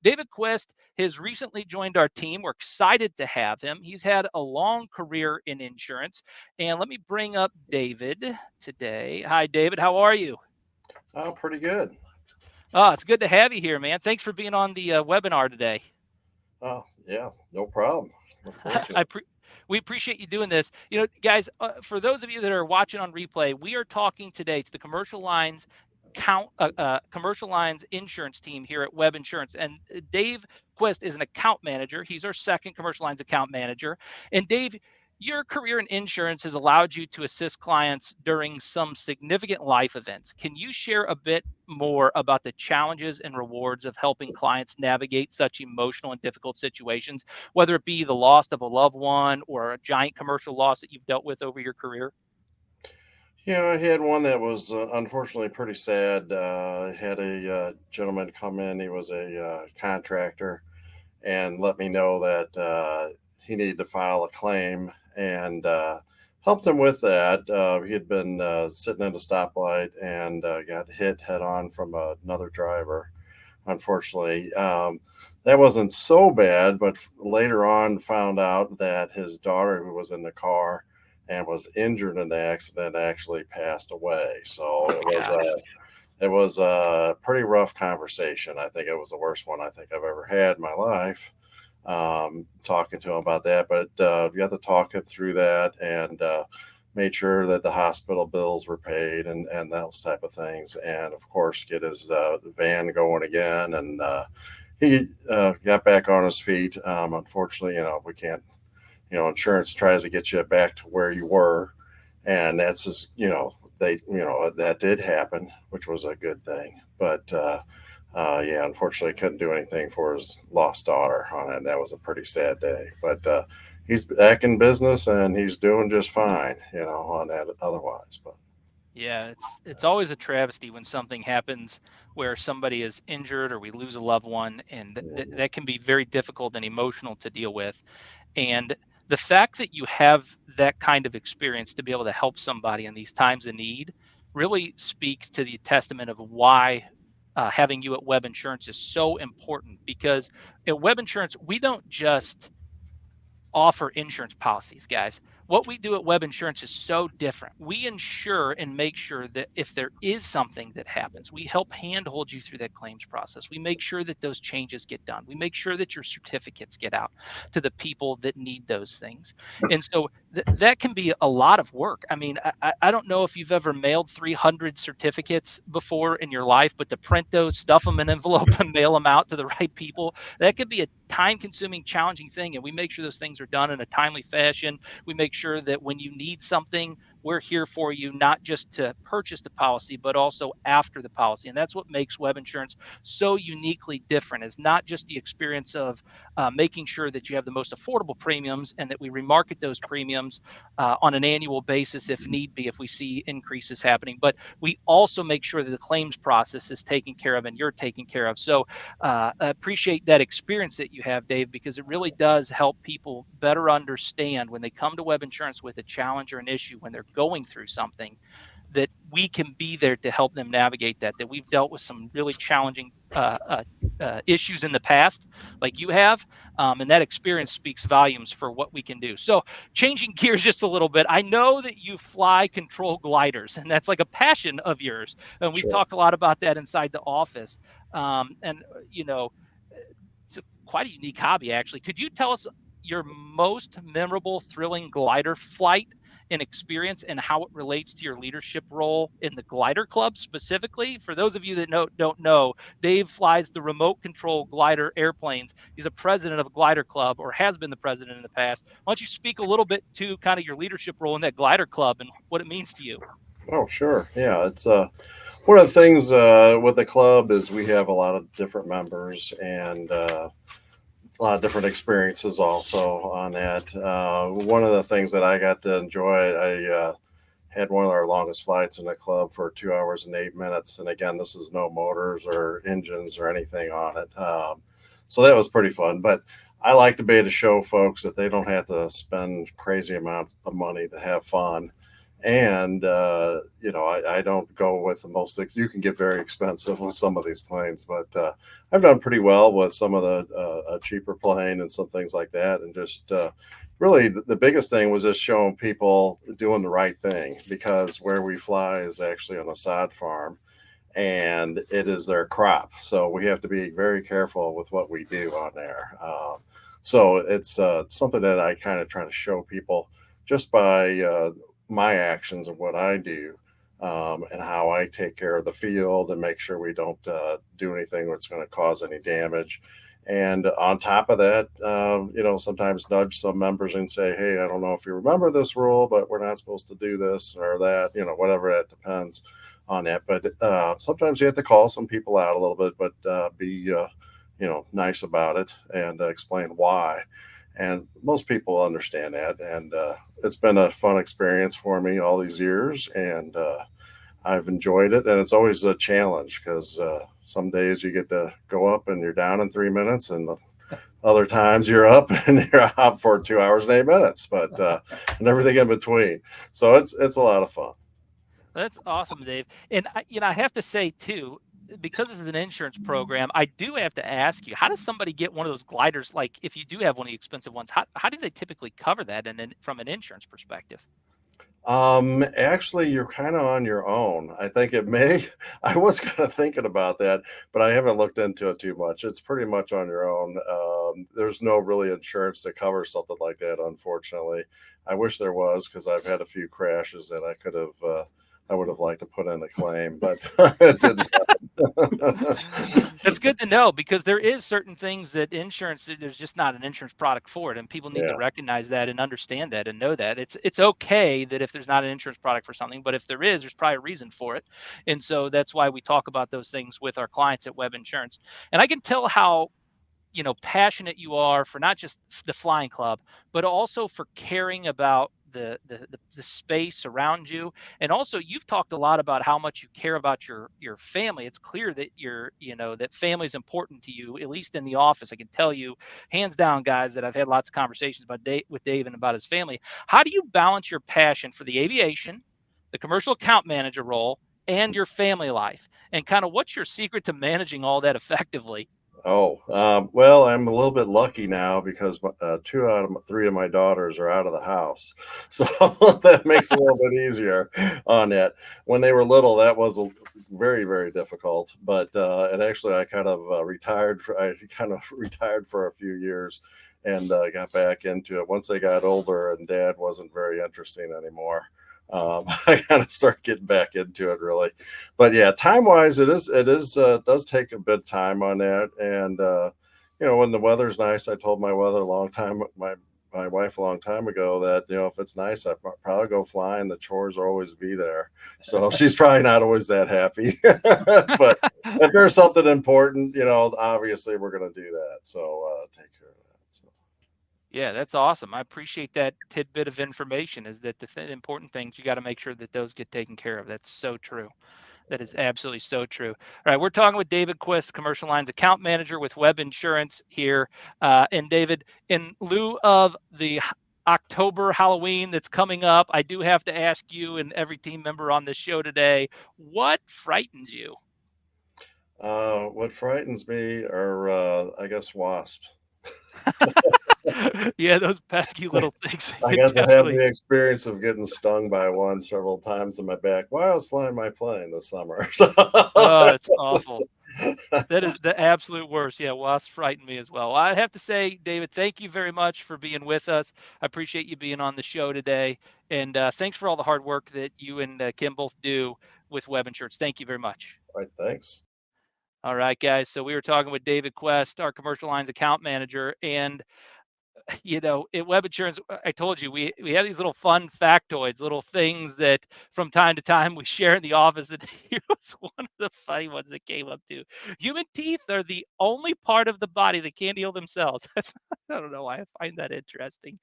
David Quest has recently joined our team. We're excited to have him. He's had a long career in insurance. And let me bring up David today. Hi, David. How are you? Oh, pretty good. Oh, it's good to have you here, man. Thanks for being on the webinar today. Oh, yeah, no problem. Look forward to I it. pre- we appreciate you doing this. Guys, for those of you that are watching on replay, we are talking today to the commercial lines insurance team here at Webb Insurance. And Dave Quest is an account manager. He's our second commercial lines account manager. And Dave, your career in insurance has allowed you to assist clients during some significant life events. Can you share a bit more about the challenges and rewards of helping clients navigate such emotional and difficult situations, whether it be the loss of a loved one or a giant commercial loss that you've dealt with over your career? I had one that was unfortunately pretty sad. I had a gentleman come in. He was a contractor and let me know that he needed to file a claim and helped him with that. He had been sitting at a stoplight and got hit head on from another driver. Unfortunately, that wasn't so bad, but later on found out that his daughter, who was in the car and was injured in the accident, actually passed away. So Oh my gosh. it was a pretty rough conversation. I think it was the worst one I think I've ever had in my life. Talking to him about that, but we had to talk it through that and made sure that the hospital bills were paid and those type of things, and of course get his van going again. And he got back on his feet. Unfortunately, we can't. Insurance tries to get you back to where you were, and that's just that did happen, which was a good thing. But yeah, unfortunately, couldn't do anything for his lost daughter on it. That was a pretty sad day. But he's back in business and he's doing just fine, on that otherwise. But Yeah, it's always a travesty when something happens where somebody is injured or we lose a loved one, and that can be very difficult and emotional to deal with. And the fact that you have that kind of experience to be able to help somebody in these times of need really speaks to the testament of why having you at Web Insurance is so important. Because at Web Insurance, we don't just offer insurance policies, guys. What we do at Web Insurance is so different. We insure and make sure that if there is something that happens, we help handhold you through that claims process. We make sure that those changes get done. We make sure that your certificates get out to the people that need those things. And so that can be a lot of work. I mean, I don't know if you've ever mailed 300 certificates before in your life, but to print those, stuff them in an envelope, and mail them out to the right people, that could be a time consuming, challenging thing. And we make sure those things are done in a timely fashion. We make sure that when you need something, we're here for you, not just to purchase the policy, but also after the policy. And that's what makes Web Insurance so uniquely different, is not just the experience of making sure that you have the most affordable premiums and that we remarket those premiums on an annual basis if need be, if we see increases happening, but we also make sure that the claims process is taken care of and you're taken care of. So I appreciate that experience that you have, Dave, because it really does help people better understand when they come to Web Insurance with a challenge or an issue, when they're going through something, that we can be there to help them navigate that we've dealt with some really challenging issues in the past, like you have, and that experience speaks volumes for what we can do. So, changing gears just a little bit, I know that you fly control gliders, and that's like a passion of yours, and we've sure. talked a lot about that inside the office. And you know, it's quite a unique hobby, actually. Could you tell us your most memorable, thrilling glider flight and experience, and how it relates to your leadership role in the glider club specifically? For those of you that don't know, Dave flies the remote control glider airplanes. He's a president of a glider club, or has been the president in the past. Why don't you speak a little bit to kind of your leadership role in that glider club and what it means to you? Oh, sure. Yeah, it's one of the things with the club is we have a lot of different members and a lot of different experiences also on that. One of the things that I got to enjoy, I had one of our longest flights in the club for 2 hours and 8 minutes. And again, this is no motors or engines or anything on it. So that was pretty fun. But I like to be able to show folks that they don't have to spend crazy amounts of money to have fun. And I don't go with the most things. You can get very expensive with some of these planes, but I've done pretty well with some of the a cheaper plane and some things like that. And just really, the biggest thing was just showing people doing the right thing, because where we fly is actually on a sod farm, and it is their crop. So we have to be very careful with what we do on there. So it's something that I kind of try to show people just by my actions of what I do, and how I take care of the field and make sure we don't do anything that's going to cause any damage. And on top of that, sometimes nudge some members and say, "Hey, I don't know if you remember this rule, but we're not supposed to do this or that." Whatever, it depends on that. But sometimes you have to call some people out a little bit, but be nice about it and explain why. And most people understand that. And it's been a fun experience for me all these years, and I've enjoyed it. And it's always a challenge, because some days you get to go up and you're down in 3 minutes, and other times you're up and you're out for 2 hours and 8 minutes, but and everything in between. So it's a lot of fun. That's awesome, Dave. And I have to say too, because it's an insurance program, I do have to ask you, how does somebody get one of those gliders? Like, if you do have one of the expensive ones, how do they typically cover that? And then from an insurance perspective? Actually, you're kind of on your own. I think it may. I was kind of thinking about that, but I haven't looked into it too much. It's pretty much on your own. There's no really insurance to cover something like that, unfortunately. I wish there was, because I've had a few crashes that I would have liked to put in a claim, but it didn't. That's good to know, because there is certain things that insurance, there's just not an insurance product for it, and people need to Yeah. recognize that and understand that and know that it's okay that if there's not an insurance product for something, but if there is, there's probably a reason for it. And so that's why we talk about those things with our clients at Webb Insurance. And I can tell how passionate you are for not just the flying club, but also for caring about the space around you. And also, you've talked a lot about how much you care about your family. It's clear that that family is important to you, at least in the office. I can tell you, hands down, guys, that I've had lots of conversations about with Dave and about his family. How do you balance your passion for the aviation, the commercial account manager role, and your family life? And kind of, what's your secret to managing all that effectively? Oh, well, I'm a little bit lucky now, because two out of three of my daughters are out of the house. So that makes it a little bit easier on that. When they were little, that was very, very difficult. But and actually, I kind of retired. I kind of retired for a few years, and got back into it once they got older, and Dad wasn't very interesting anymore. I kind of start getting back into it, really. But yeah, time wise, it is does take a bit of time on that. And when the weather's nice, I told my wife a long time ago that, if it's nice, I probably go flying. The chores will always be there. So she's probably not always that happy. But if there's something important, obviously we're going to do that. So take care of that. So. Yeah, that's awesome. I appreciate that tidbit of information, is that the important things, you got to make sure that those get taken care of. That's so true. That is absolutely so true. All right, we're talking with David Quist, Commercial Lines Account Manager with Webb Insurance here. And David, in lieu of the October Halloween that's coming up, I do have to ask you and every team member on this show today, what frightens you? What frightens me are, I guess, wasps. Yeah, those pesky little things I could got to have definitely. the experience of getting stung by one several times in my back while I was flying my plane this summer. So Oh, it's awful. That is the absolute worst. Yeah, wasps frighten me as well. I have to say, David, thank you very much for being with us. I appreciate you being on the show today. And thanks for all the hard work that you and Kim both do with Web Insurance. Thank you very much. all right, thanks. All right, guys. So we were talking with David Quest, our commercial lines account manager. And at Web Insurance, I told you we have these little fun factoids, little things that from time to time we share in the office. And here was one of the funny ones that came up too. Human teeth are the only part of the body that can't heal themselves. I don't know why I find that interesting.